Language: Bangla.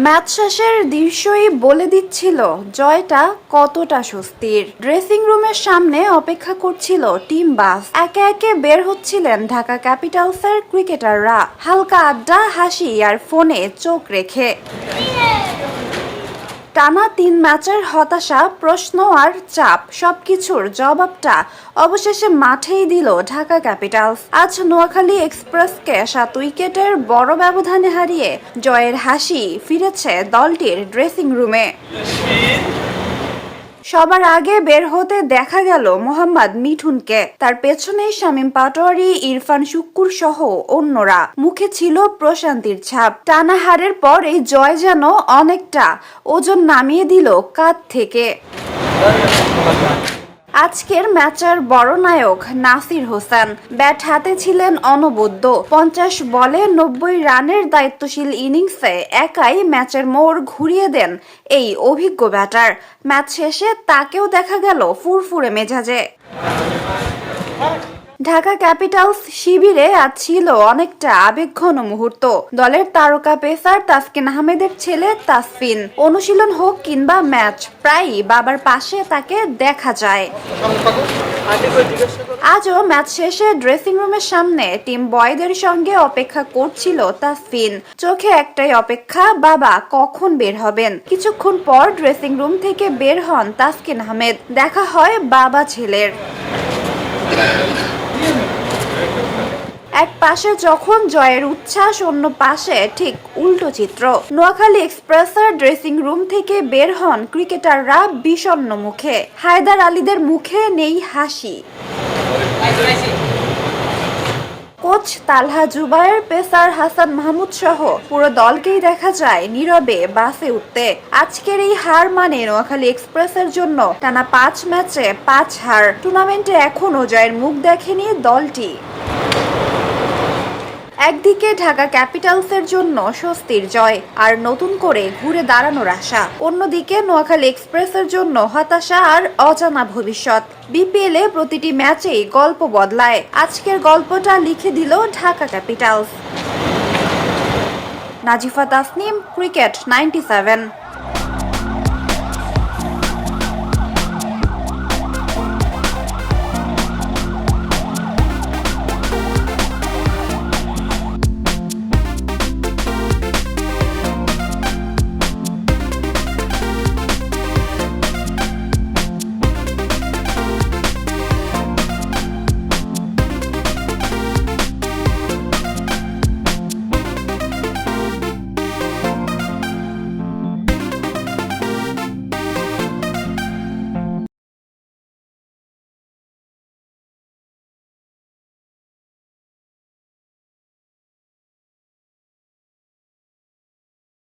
ম্যাচ শেষের দৃশ্যই বলে দিচ্ছিল জয়টা কতটা স্বস্তির। ড্রেসিং রুমের সামনে অপেক্ষা করছিল টিম বাস। একে একে বের হচ্ছিলেন ঢাকা ক্যাপিটালসের ক্রিকেটাররা, হালকা আড্ডা, হাসি আর ফোনে চোখ রেখে। টানা ৩ ম্যাচের হতাশা, প্রশ্ন আর চাপ সবকিছুর জবাবটা অবশেষে মাঠেই দিল ঢাকা ক্যাপিটালস। আজ নোয়াখালী এক্সপ্রেসকে ৭ উইকেটের বড় ব্যবধানে হারিয়ে জয়ের হাসি ফিরেছে দলটির ড্রেসিং রুমে। সবার আগে বের হতে দেখা গেল মোহাম্মদ মিঠুনকে, তার পেছনেই শামীম পাটোয়ারি, ইরফান শুক্কুর সহ অন্যরা। মুখে ছিল প্রশান্তির ছাপ। টানা হারের পর এই জয় যেন অনেকটা ওজন নামিয়ে দিল কাঁধ থেকে। আজকের ম্যাচের বড় নায়ক নাসির হোসেন। ব্যাট হাতে ছিলেন অনবদ্য। ৫০ বলে ৯০ রানের দায়িত্বশীল ইনিংসে একাই ম্যাচের মোড় ঘুরিয়ে দেন এই অভিজ্ঞ ব্যাটার। ম্যাচ শেষে তাকেও দেখা গেল ফুরফুরে মেজাজে। ঢাকা ক্যাপিটালস শিবিরে আজ ছিল অনেকটা আবেগঘন মুহূর্ত। দলের তারকা পেসার তাসকিন আহমেদের ছেলে তাসফিন অনুশীলন হোক কিংবা ম্যাচ, প্রায়ই বাবার পাশে তাকে দেখা যায়। আজও ম্যাচ শেষে ড্রেসিং রুমের সামনে টিম বয়দের সঙ্গে অপেক্ষা করছিল তাসফিন। চোখে একটাই অপেক্ষা, বাবা কখন বের হবেন। কিছুক্ষণ পর ড্রেসিং রুম থেকে বের হন তাসকিন আহমেদ। দেখা হয় বাবা ছেলের। এক পাশে যখন জয়ের উচ্ছ্বাস, অন্য পাশে ঠিক উল্টো চিত্র। নোয়াখালী এক্সপ্রেসের ড্রেসিং রুম থেকে বের হন ক্রিকেটাররা বিষণ্ণ মুখে। হায়দার আলীদের মুখে নেই হাসি। কোচ তালহা জুবায়ের, পেসার হাসান মাহমুদ সহ পুরো দলকেই দেখা যায় নীরবে বাসে উঠতে। আজকের এই হার মানে নোয়াখালী এক্সপ্রেসের জন্য টানা ৫ ম্যাচে ৫ হার। টুর্নামেন্টে এখনো জয়ের মুখ দেখেনি দলটি। একদিকে ঢাকা ক্যাপিটালসের জন্য স্বস্তির জয় আর নতুন করে ঘুরে দাঁড়ানোর আশা, অন্যদিকে নোয়াখালী এক্সপ্রেসের জন্য হতাশা আর অজানা ভবিষ্যৎ। বিপিএল এ প্রতিটি ম্যাচেই গল্প বদলায়। আজকের গল্পটা লিখে দিল ঢাকা ক্যাপিটালস। নাজিফা তাসনিম, ক্রিকেট ৯৭।